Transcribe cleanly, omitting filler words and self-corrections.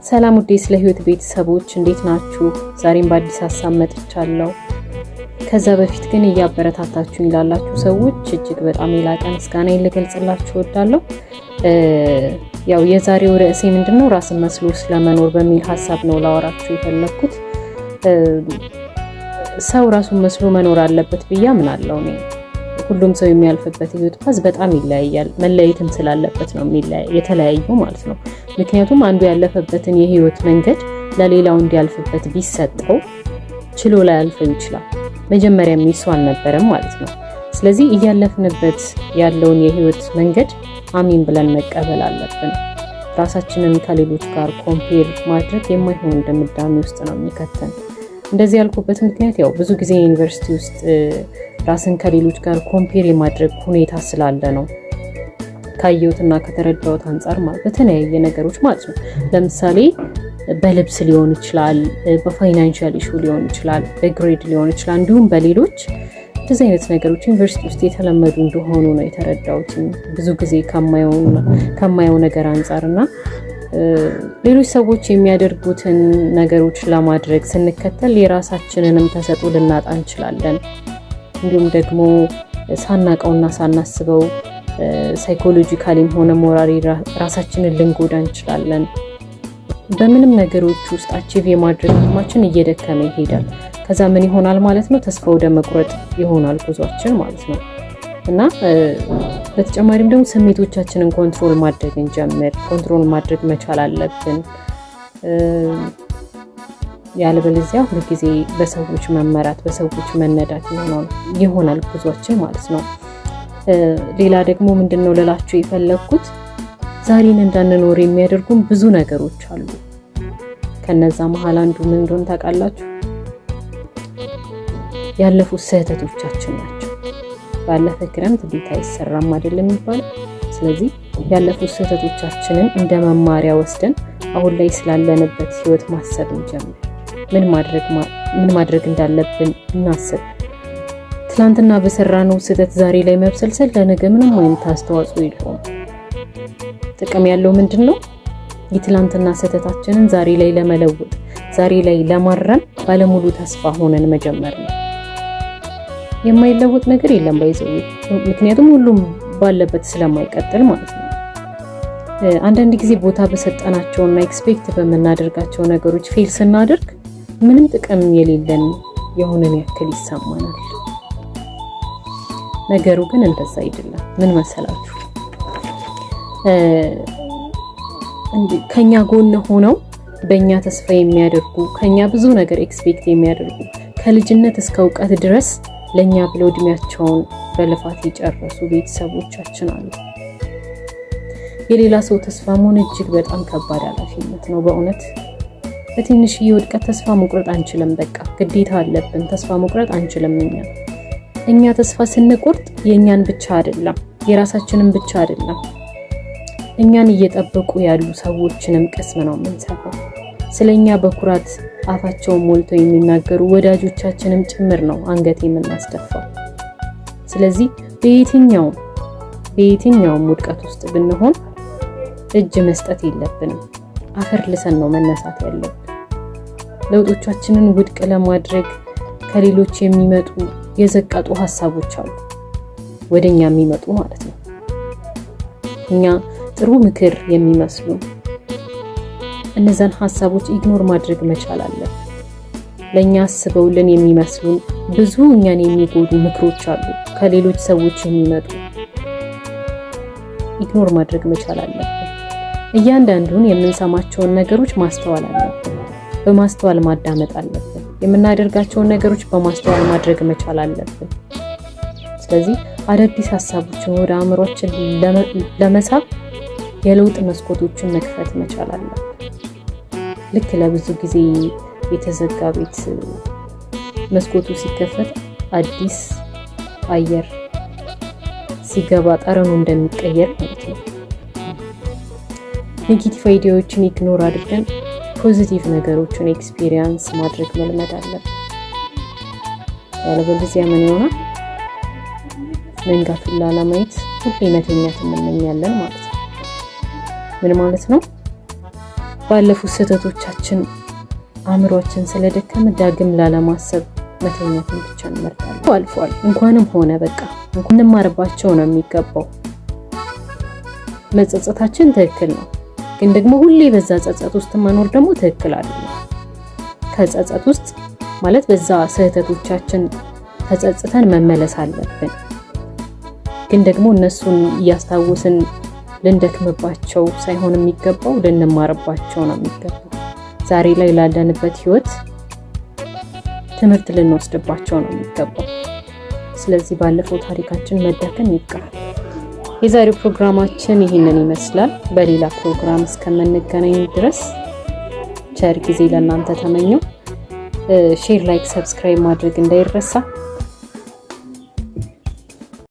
ሰላም ውዴ ስለ ህይወት ቤተሰቦች እንዴት ናችሁ? ዛሬም በአዲስ ሀሳብ መጥቻለሁ። ከዛ በፊት ግን እያበረታታችሁኝ ላላችሁ ሰዎች እጅግ በጣም የላቀ ምስጋናዬን ልገልጽላችሁ እወዳለሁ። ያው የዛሬው ርዕሴ ምንድነው? ራስን መስሎ ስለመኖር በሚል ሀሳብ ነው ላወራችሁ የፈለኩት። ሰው ራሱን መስሎ መኖር አለበት ብዬ አምናለሁ እኔ። ሁሉም ሰው የሚያልፍበት ህይወት ፓዝ በጣም ይለያያል። መለየትም ስላለበት ነው የተለያዩ ማለት ነው። ምክንያቱም አንዱ ያለፈበትን የህይወት መንገድ ለሌላው እንዲያልፍበት ቢሰጠው ችሎ ላይ ያልፈው ይችላል። መጀመሪያ የሚሱ አልነበረም ማለት ነው። ስለዚህ እያለፍንበት ያለውን የህይወት መንገድ አሚን ብለን መቀበል አለብን። ራሳችንን ከሌሎች ጋር ኮምፔር ማድረግ የማይሆን ድምዳሜ ውስጥ ነው የሚከተን። እንደዚህ ያልኩበት ምክንያት ያው ብዙ ጊዜ ዩኒቨርሲቲ ውስጥ ራስን ከሌሎች ጋር ኮምፔር የማድረግ ሁኔታ ስላለ ነው። ካየሁትና ከተረዳሁት አንፃር ማለት በተለያየ ነገሮች ማለት ነው። ለምሳሌ በልብስ ሊሆን ይችላል፣ በፋይናንሻል ኢሹ ሊሆን ይችላል፣ በግሬድ ሊሆን ይችላል፣ እንዲሁም በሌሎች እንደዚህ አይነት ነገሮች ዩኒቨርሲቲ ውስጥ የተለመዱ እንደሆኑ ነው የተረዳሁት ብዙ ጊዜ ከማየው ነገር አንፃርና ሌሎች ሰዎች የሚያደርጉትን ነገሮች ለማድረግ ስንከተል የራሳችንንም ተሰጥኦ ልናጣ እንችላለን። እንዲሁም ደግሞ ሳናቀውና ሳናስበው ሳይኮሎጂካሊም ሆነ ሞራሊ ራሳችንን ልንጎዳ እንችላለን። በምንም ነገሮች ውስጥ አቺቭ የማድረግ አቅማችን እየደከመ ይሄዳል። ከዛ ምን ይሆናል ማለት ነው? ተስፋ ወደ መቁረጥ ይሆናል ጉዟችን ማለት ነው። እና በተጨማሪም ደግሞ ስሜቶቻችንን ኮንትሮል ማድረግ እንጀምር። ኮንትሮል ማድረግ መቻል አለብን። ያለበለዚያ ሁልጊዜ በሰዎች መመራት፣ በሰዎች መነዳት ይሆናል ጉዟችን ማለት ነው። ሌላ ደግሞ ምንድነው ልላችሁ የፈለኩት ዛሬን እንዳንኖር የሚያደርጉን ብዙ ነገሮች አሉ። ከነዛ መሃል አንዱ ምን እንደሆነ ታውቃላችሁ? ያለፉት ስህተቶቻችን ናቸው። ባለፈ ክረምት ቤት አይሰራም አይደለም የሚባለው። ስለዚህ ያለፉት ስህተቶቻችንን እንደ መማሪያ ወስደን አሁን ላይ ስላለንበት ህይወት ማሰብ እንጀምር። ምን ማድረግ እንዳለብን እናስብ። ትላንትና በሰራነው ስህተት ዛሬ ላይ መብሰልሰል ለነገ ምንም አይነት አስተዋጽኦ የለውም። ጥቅም ያለው ምንድነው? የትላንትና ስህተታችንን ዛሬ ላይ ለመለወጥ፣ ዛሬ ላይ ለማረም ባለሙሉ ተስፋ ሆነን መጀመር ነው። የማይለወጥ ነገር የለም ባይዘው፣ ምክንያቱም ሁሉም ባለበት ስለማይቀጥል ማለት ነው። አንዳንድ ጊዜ ቦታ በሰጠናቸውና ኤክስፔክት በምናደርጋቸው ነገሮች ፌል ስናደርግ ምንም ጥቅም የሌለን የሆነን ያክል ይሰማናል። ነገሩ ግን እንደዛ አይደለም። ምን መሰላችሁ? ከኛ ጎን ሆነው በእኛ ተስፋ የሚያደርጉ ከኛ ብዙ ነገር ኤክስፔክት የሚያደርጉ ከልጅነት እስከ እውቀት ድረስ ለኛ ብለው እድሜያቸውን በልፋት የጨረሱ ቤተሰቦቻችን አሉ። የሌላ ሰው ተስፋ መሆን እጅግ በጣም ከባድ ኃላፊነት ነው በእውነት። በትንሽዬ ውድቀት ተስፋ መቁረጥ አንችልም። በቃ ግዴታ አለብን። ተስፋ መቁረጥ አንችልም። እኛ ተስፋ ስንቆርጥ የኛን ብቻ አይደለም፣ የራሳችንን ብቻ አይደለም፣ እኛን እየጠበቁ ያሉ ሰዎችንም ቅስም ነው የምንሰራው። ስለኛ በኩራት አፋቸውን ሞልተው የሚናገሩ ወዳጆቻችንም ጭምር ነው አንገት የምናስደፋው። ስለዚህ በየትኛውም ውድቀት ውስጥ ብንሆን እጅ መስጠት የለብንም። አፈር ልሰን ነው መነሳት ያለብን። ለውጦቻችንን ውድቅ ለማድረግ ከሌሎች የሚመጡ የዘቀጡ ሐሳቦች አሉ፣ ወደኛ የሚመጡ ማለት ነው። እኛ ጥሩ ምክር የሚመስሉ እነዛን ሐሳቦች ኢግኖር ማድረግ መቻል አለብን። ለኛ አስበውልን የሚመስሉ ብዙ እኛን የሚጎዱ ምክሮች አሉ ከሌሎች ሰዎች የሚመጡ። ኢግኖር ማድረግ መቻል አለብን። እያንዳንዱን የምንሰማቸውን ነገሮች ማስተዋል አለብን። በማስተዋል ማዳመጥ አለብን። የምናደርጋቸውን ነገሮች በማስተዋል ማድረግ መቻል አለብን። ስለዚህ አዳዲስ ሐሳቦችን ወደ አእምሮአችን ለመሳብ የለውጥ መስኮቶችን መክፈት መቻል አለብን። ልክ ለብዙ ጊዜ የተዘጋ ቤት መስኮቱ ሲከፈት አዲስ አየር ሲገባ ጠረኑ እንደሚቀየር ማለት ነው። ኔጌቲቭ አይዲያዎችን ኢግኖር አድርገን ፖዚቲቭ ነገሮችን ኤክስፒሪየንስ ማድረግ መልመድ አለብን። ያለበለዚያ ምን ይሆናል? መንጋቱን ላለማየት ሁሌ መተኛት እንመኛለን ማለት ነው። ምን ማለት ነው? ባለፉት ስህተቶቻችን አእምሮአችን ስለደከመ ዳግም ላለማሰብ መተኛትን ብቻ እንመርጣለን። አልፏል እንኳንም ሆነ በቃ እንኳንም ማረባቸው ነው የሚገባው። መጸጸታችን ትክክል ነው፣ ግን ደግሞ ሁሌ በዛ ጸጸት ውስጥ መኖር ደግሞ ትክክል አይደለም። ከጸጸት ውስጥ ማለት በዛ ስህተቶቻችን ተጸጽተን መመለስ አለብን። ግን ደግሞ እነሱን እያስታወስን ልንደክምባቸው ሳይሆን የሚገባው ልንማርባቸው ነው የሚገባው። ዛሬ ላይ ላለንበት ህይወት ትምህርት ልንወስድባቸው ነው የሚገባው። ስለዚህ ባለፈው ታሪካችን መዳከም ይብቃል። የዛሬው ፕሮግራማችን ይህንን ይመስላል። በሌላ ፕሮግራም እስከምንገናኝ ድረስ ቸር ጊዜ ለእናንተ ተመኘው። ሼር፣ ላይክ፣ ሰብስክራይብ ማድረግ እንዳይረሳ።